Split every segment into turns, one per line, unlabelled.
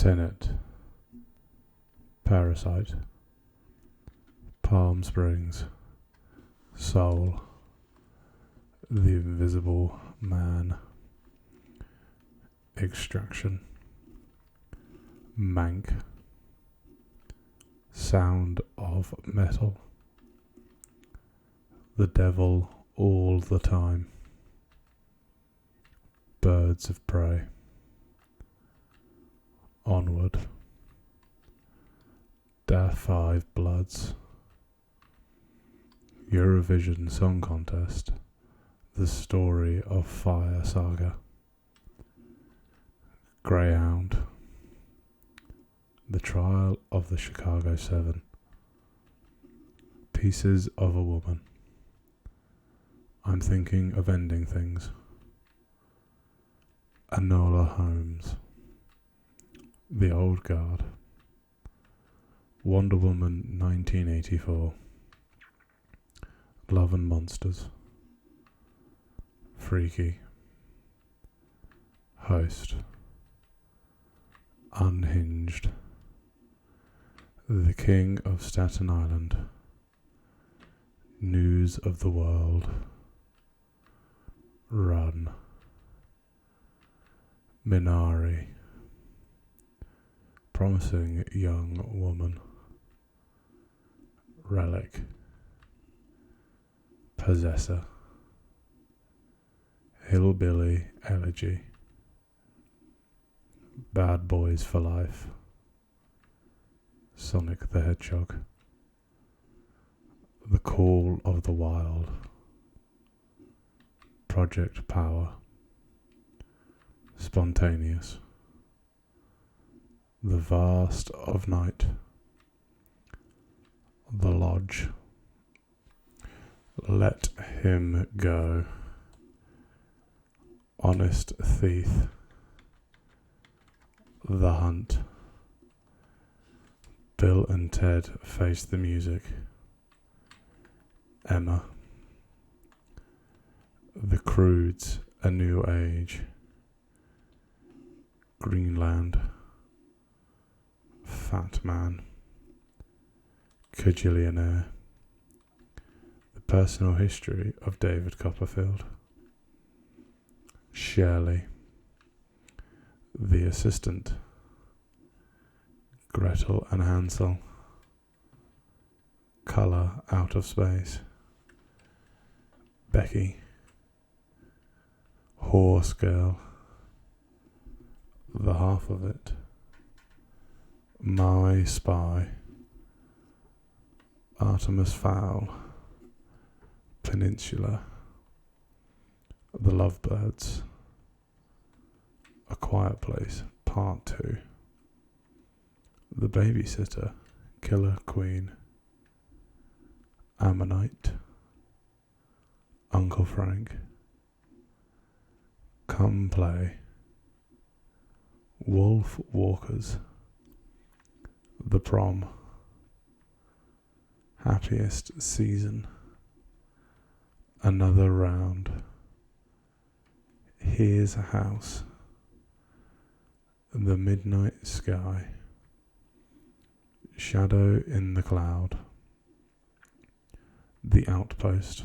Tenet, Parasite, Palm Springs, Soul, The Invisible Man, Extraction, Mank, Sound of Metal, The Devil All the Time, Birds of Prey, Onward, Da 5 Bloods, Eurovision Song Contest, The Story of Fire Saga, Greyhound, The Trial of the Chicago 7, Pieces of a Woman, I'm Thinking of Ending Things, Enola Holmes, The Old Guard, Wonder Woman 1984, Love and Monsters, Freaky, Host, Unhinged, The King of Staten Island, News of the World, Run, Minari, Promising Young Woman, Relic, Possessor, Hillbilly Elegy, Bad Boys for Life, Sonic the Hedgehog, The Call of the Wild, Project Power, Spontaneous, The Vast of Night, The Lodge, Let Him Go, Honest Thief, The Hunt, Bill and Ted Face the Music, Emma, The Croods, A New Age, Greenland, Fat Man, Kajillionaire, The Personal History of David Copperfield, Shirley, The Assistant, Gretel and Hansel, Colour Out of Space, Becky, Horse Girl, The Half of It, My Spy, Artemis Fowl, Peninsula, The Lovebirds, A Quiet Place, Part 2, The Babysitter, Killer Queen, Ammonite, Uncle Frank, Come Play, Wolf Walkers, The Prom, Happiest Season, Another Round, Here's a House, The Midnight Sky, Shadow in the Cloud, The Outpost,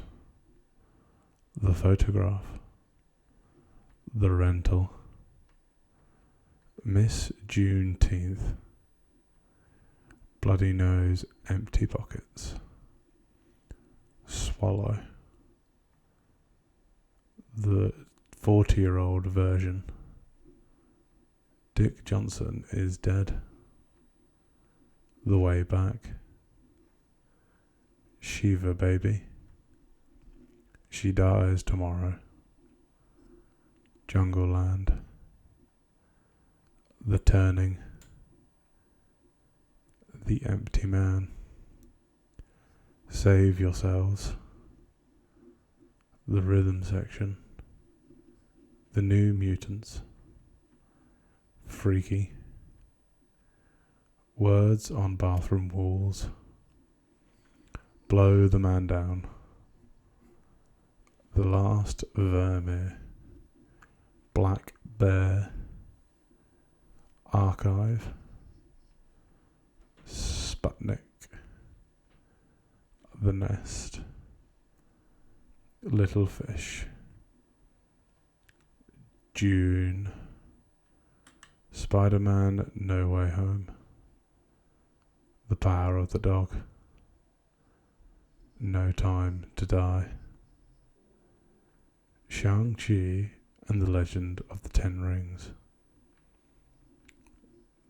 The Photograph, The Rental, Miss Juneteenth, Bloody Nose, Empty Pockets, Swallow, The 40-year-old Version, Dick Johnson is Dead, The Way Back, Shiva Baby, She Dies Tomorrow, Jungle Land, The Turning, The Empty Man, Save Yourselves, The Rhythm Section, The New Mutants, Freaky, Words on Bathroom Walls, Blow the Man Down, The Last Vermeer, Black Bear, Archive, Sputnik, The Nest, Little Fish, June, Spider-Man No Way Home, The Power of the Dog, No Time to Die, Shang-Chi and the Legend of the Ten Rings,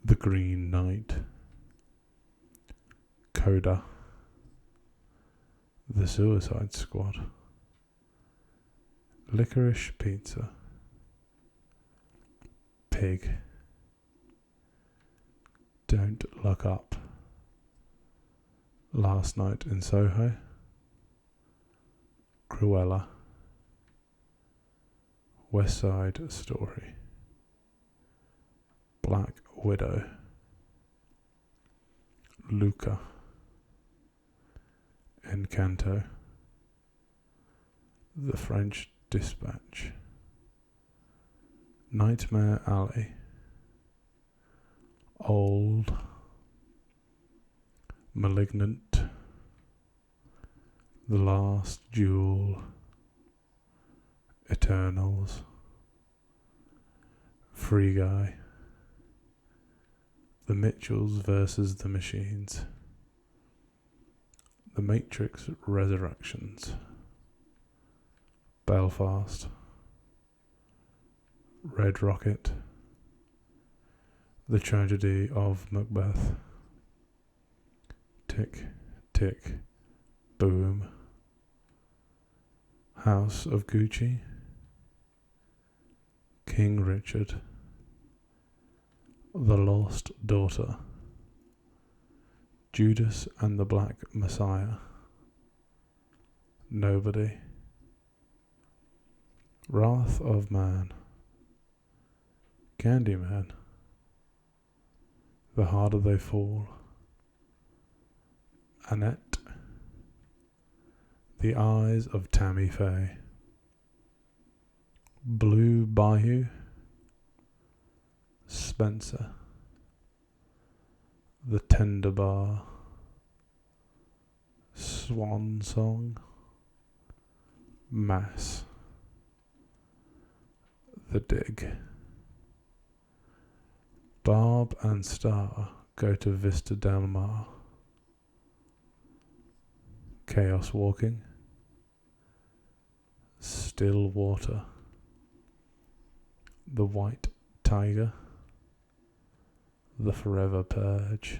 The Green Knight, Coda, The Suicide Squad, Licorice Pizza, Pig, Don't Look Up, Last Night in Soho, Cruella, West Side Story, Black Widow, Luca, Encanto, The French Dispatch, Nightmare Alley, Old, Malignant, The Last Duel, Eternals, Free Guy, The Mitchells versus the Machines, The Matrix Resurrections, Belfast, Red Rocket, The Tragedy of Macbeth, Tick, Tick, Boom, House of Gucci, King Richard, The Lost Daughter, Judas and the Black Messiah, Nobody, Wrath of Man, Candyman, The Harder They Fall, Annette, The Eyes of Tammy Faye, Blue Bayou, Spencer, The Tender Bar, Swan Song, Mass, The Dig, Barb and Star Go to Vista Del Mar, Chaos Walking, Still Water, The White Tiger, The Forever Purge,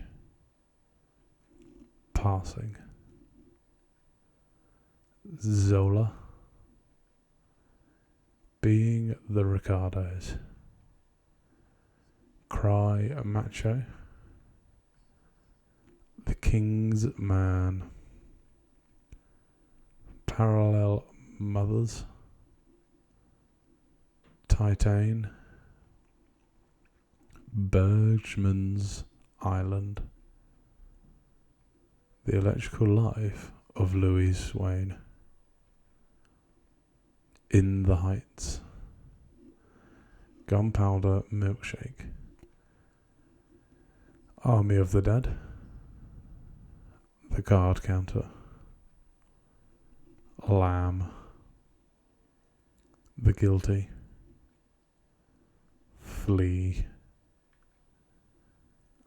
Passing, Zola, Being the Ricardos, Cry Macho, The King's Man, Parallel Mothers, Titan, Bergman's Island, The Electrical Life of Louise Swain, In the Heights, Gunpowder Milkshake, Army of the Dead, The Card Counter, Lamb, The Guilty, Flea,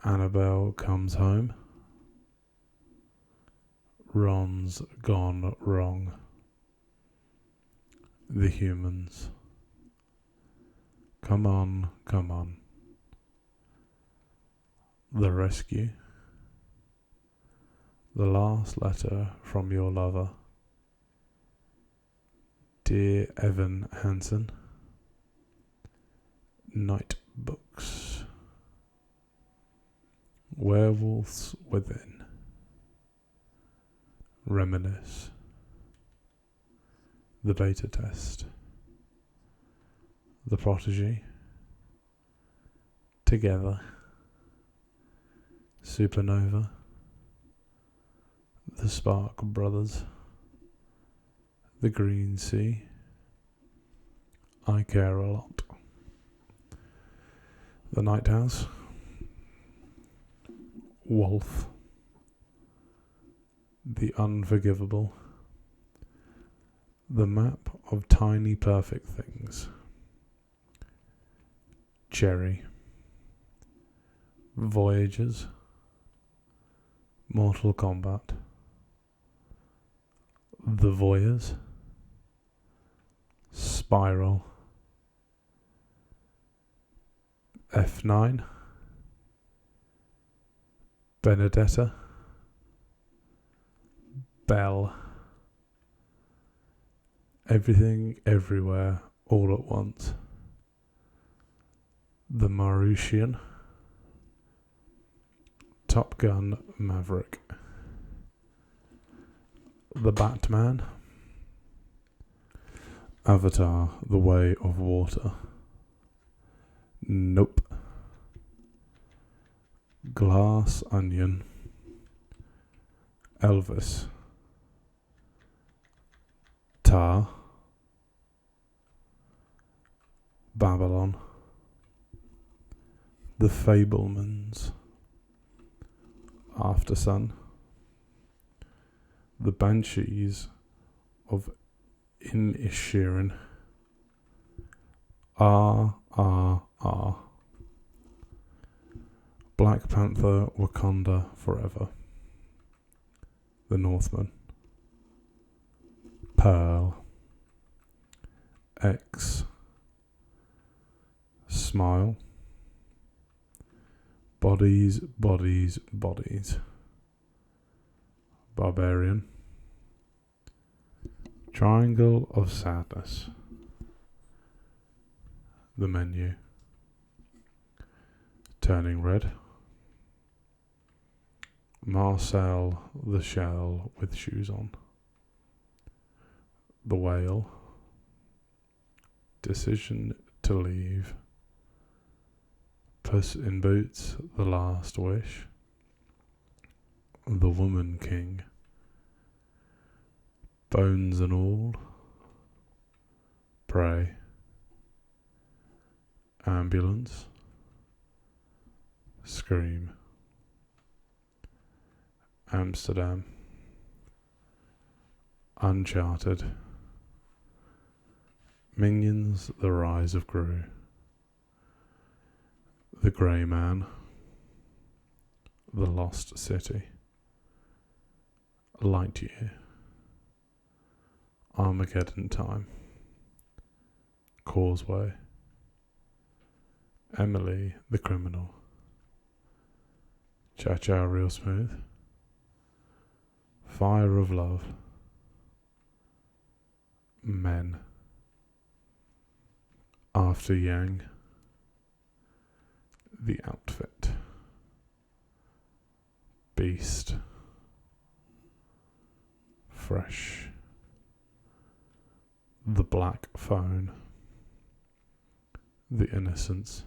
Annabelle Comes Home, Ron's Gone Wrong, The Humans, Come On, Come On, The Rescue, The Last Letter from Your Lover, Dear Evan Hansen, Night Books, Werewolves Within, Reminisce, The Beta Test, The Prodigy, Together, Supernova, The Spark Brothers, The Green Sea, I Care a Lot, The Night House, Wolf, the unforgivable, the map of tiny perfect things. Cherry, Voyagers, Mortal Kombat, The Voyeurs, Spiral, F9, Benedetta, Bell, Everything Everywhere All at Once, The Mauritian, Top Gun Maverick, The Batman, Avatar The Way of Water, Nope, Glass Onion, Elvis, Tar, Babylon, The Fablemans, After Sun, The Banshees of Inisherin, R. Black Panther Wakanda Forever, The Northman, Pearl, X, Smile, Bodies, Bodies, Bodies, Barbarian, Triangle of Sadness, The Menu, Turning Red, Marcel the Shell with Shoes On, The Whale, Decision to Leave, Puss in Boots, The Last Wish, The Woman King, Bones and All, Prey, Ambulance, Scream, Amsterdam, Uncharted, Minions, The Rise of Gru, The Grey Man, The Lost City, Lightyear, Armageddon Time, Causeway, Emily the Criminal, Cha-Cha Real Smooth, Fire of Love, Men, After Yang, The Outfit, Beast, Fresh, The Black Phone, The Innocents,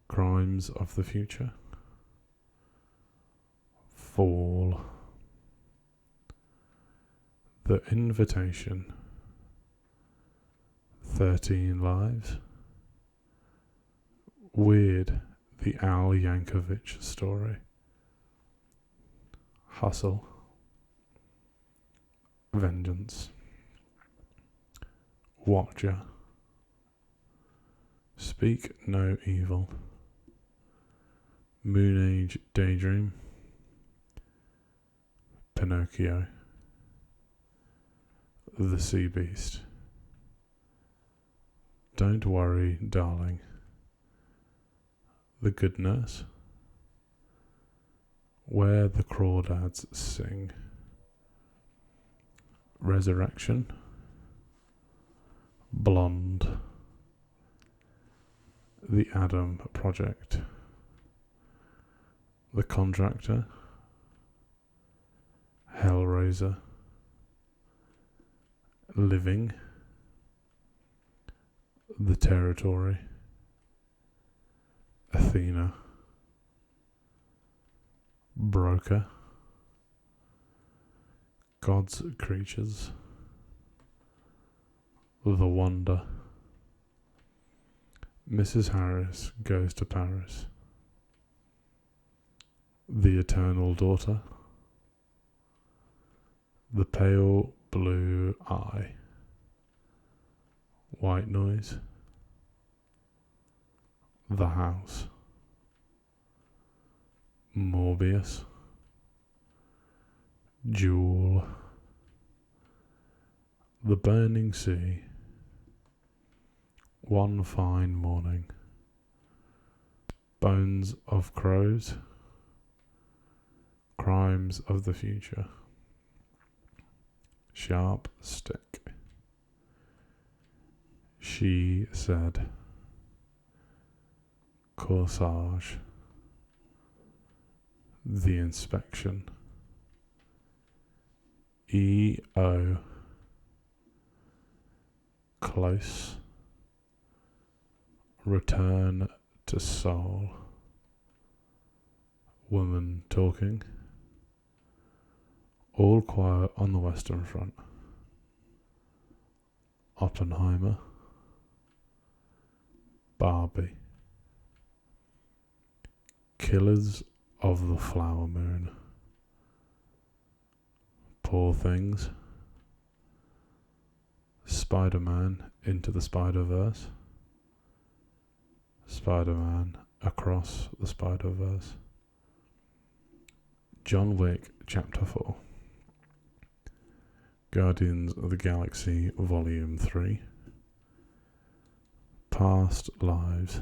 Crimes of the Future, Fall, The Invitation, 13 Lives, Weird, The Al Yankovic Story, Hustle, Vengeance, Watcher, Speak No Evil, Moon Age Daydream, Pinocchio, The Sea Beast, Don't Worry, Darling, The Good Nurse, Where the Crawdads Sing, Resurrection, Blonde, The Adam Project, The Contractor, Hellraiser, Living, The Territory, Athena, Broker, God's Creatures, The Wonder, Mrs. Harris Goes to Paris, The Eternal Daughter, The Pale Blue Eye, White Noise, The House, Morbius, Jewel, The Burning Sea, One Fine Morning, Bones of Crows, Crimes of the Future, Sharp Stick, She Said, Corsage, The Inspection, E.O., Close, Return to Soul, Woman Talking, All Quiet on the Western Front, Oppenheimer, Barbie, Killers of the Flower Moon, Poor Things, Spider-Man Into the Spider-Verse, Spider-Man Across the Spider-Verse, John Wick Chapter 4, Guardians of the Galaxy Volume 3, Past Lives,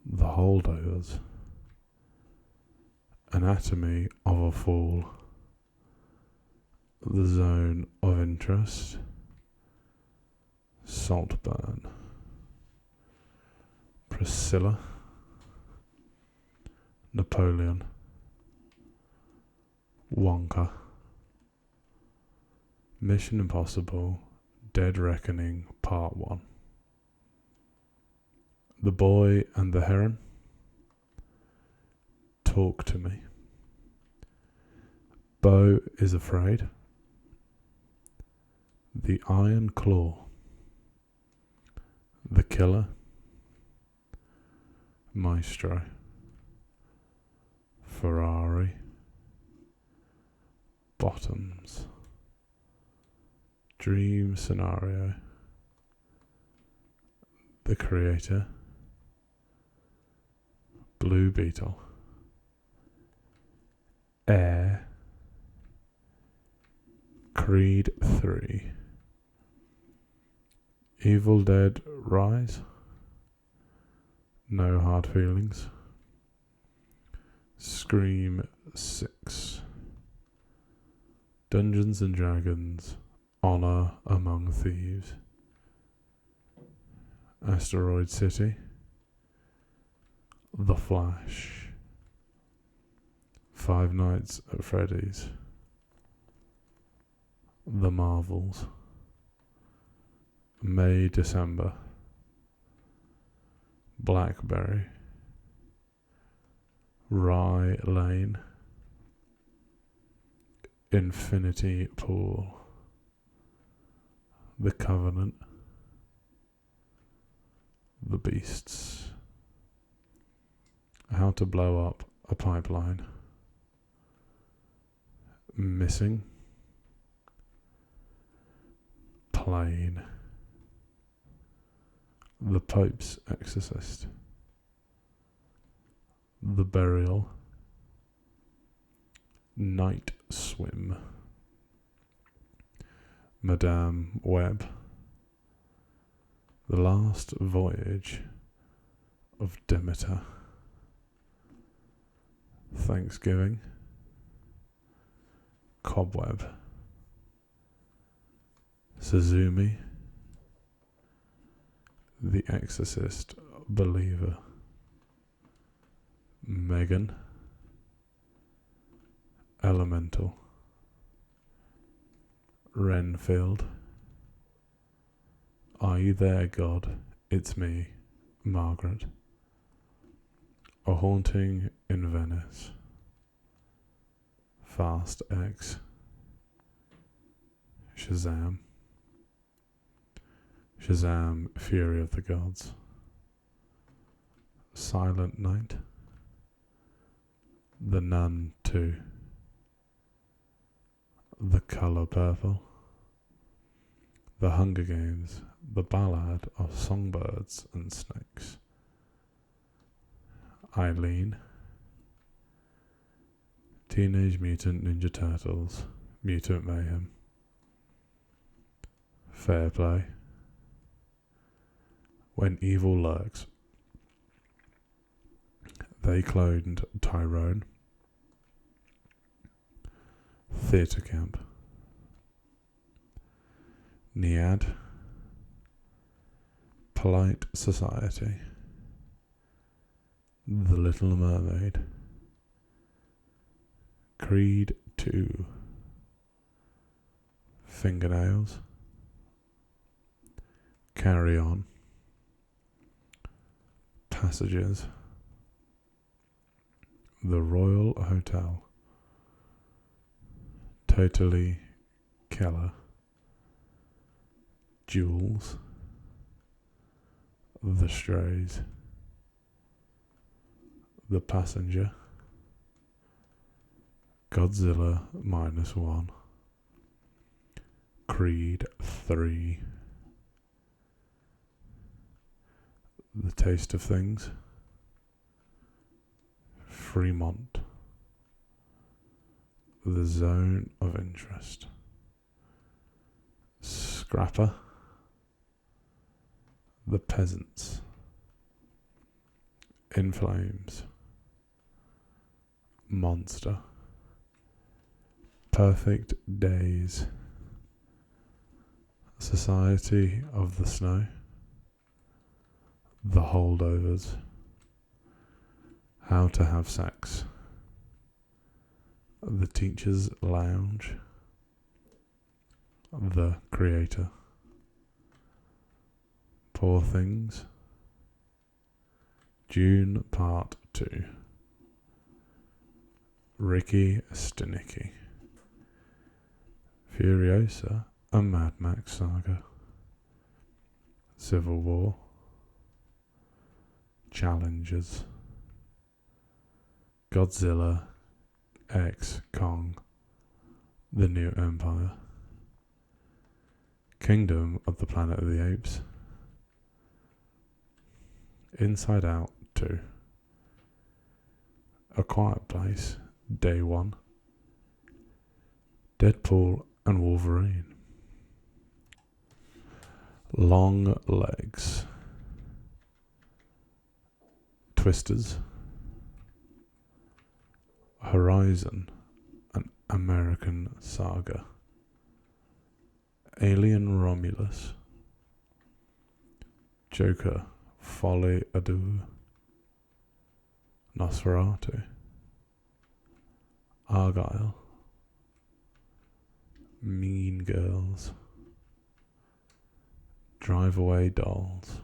The Holdovers, Anatomy of a Fall, The Zone of Interest, Saltburn, Priscilla, Napoleon, Wonka, Mission Impossible Dead Reckoning Part 1, The Boy and the Heron, Talk to Me, Beau is Afraid, The Iron Claw, The Killer, Maestro, Ferrari, Bottoms, Dream Scenario, The Creator, Blue Beetle, Air, Creed 3, Evil Dead Rise, No Hard Feelings, Scream 6, Dungeons and Dragons, Honor Among Thieves, Asteroid City, The Flash, Five Nights at Freddy's, The Marvels, May December, Blackberry, Rye Lane, Infinity Pool, The Covenant, The Beasts, How to Blow Up a Pipeline, Missing, Plane, The Pope's Exorcist, The Burial, Night Swim, Madame Web, The Last Voyage of Demeter, Thanksgiving, Cobweb, Suzumi, The Exorcist Believer, Megan, Elemental, Renfield, Are You There, God? It's Me, Margaret, A Haunting in Venice, Fast X, Shazam, Shazam, Fury of the Gods, Silent Night, The Nun 2, The Colour Purple, The Hunger Games, The Ballad of Songbirds and Snakes, Eileen, Teenage Mutant Ninja Turtles, Mutant Mayhem, Fair Play, When Evil Lurks, They Cloned Tyrone, Theatre Camp, Niad, Polite Society, The Little Mermaid, Creed 2, Fingernails, Carry On, Passages, The Royal Hotel, Totally Keller, Jules, The Strays, The Passenger, Godzilla -1, Creed 3, The Taste of Things, Fremont, The Zone of Interest, Scrapper, The Peasants, In Flames, Monster, Perfect Days, Society of the Snow, The Holdovers, How to Have Sex, The Teacher's Lounge, The Creator, Poor Things, June Part 2, Ricky Stenicki, Furiosa, a Mad Max saga, Civil War, Challengers, Godzilla X Kong, The New Empire, Kingdom of the Planet of the Apes, Inside Out 2, A Quiet Place, Day 1, Deadpool and Wolverine, Long Legs, Twisters, Horizon, an American Saga, Alien Romulus, Joker, Folie à Deux, Nosferatu, Argyle, Mean Girls, Drive Away Dolls,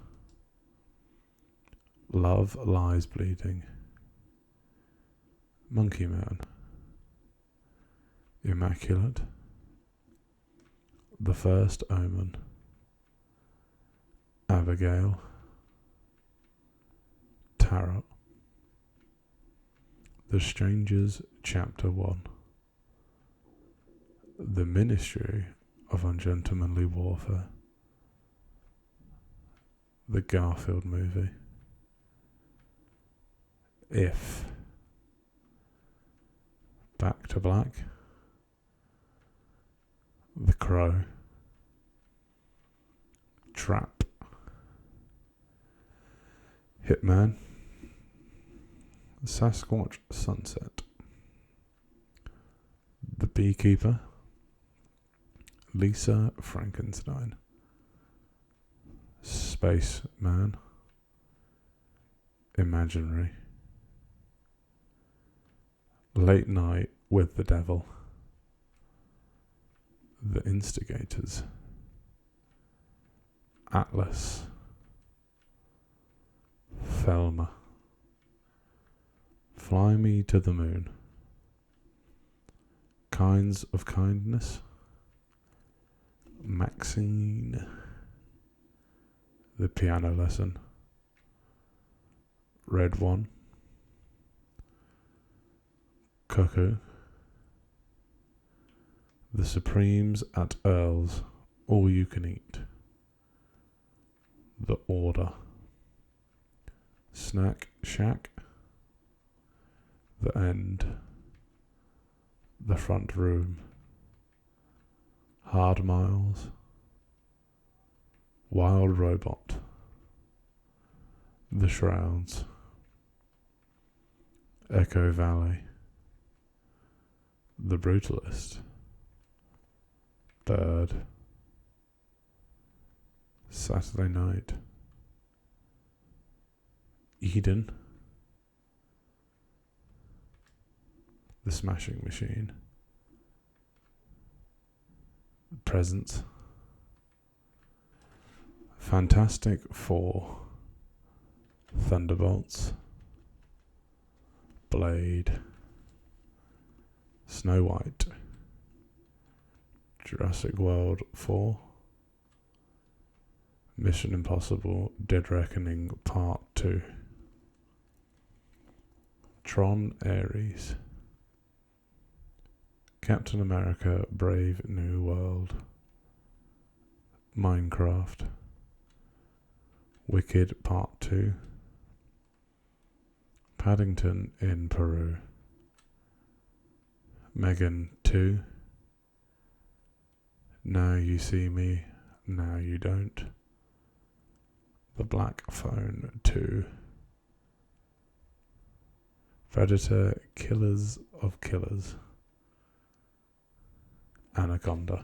Love Lies Bleeding, Monkey Man, Immaculate, The First Omen, Abigail, Tarot, The Strangers Chapter 1, The Ministry of Ungentlemanly Warfare, The Garfield Movie, If, Back to Black, The Crow, Trap, Hitman, Sasquatch Sunset, The Beekeeper, Lisa Frankenstein, Space Man, Imaginary, Late Night with the Devil, The Instigators, Atlas, Thelma, Fly Me to the Moon, Kinds of Kindness, Maxine, The Piano Lesson, Red One, Cuckoo, The Supremes at Earl's, All You Can Eat, The Order, Snack Shack, The End, The Front Room, Hard Miles, Wild Robot, The Shrouds, Echo Valley, The Brutalist, Bird, Saturday Night, Eden, The Smashing Machine, Presents, Fantastic Four, Thunderbolts, Blade, Snow White, Jurassic World 4, Mission Impossible Dead Reckoning Part 2, Tron Ares, Captain America Brave New World, Minecraft, Wicked Part 2, Paddington in Peru, Megan 2, Now You See Me, Now You Don't, The Black Phone 2, Predator Killers of Killers, Anaconda.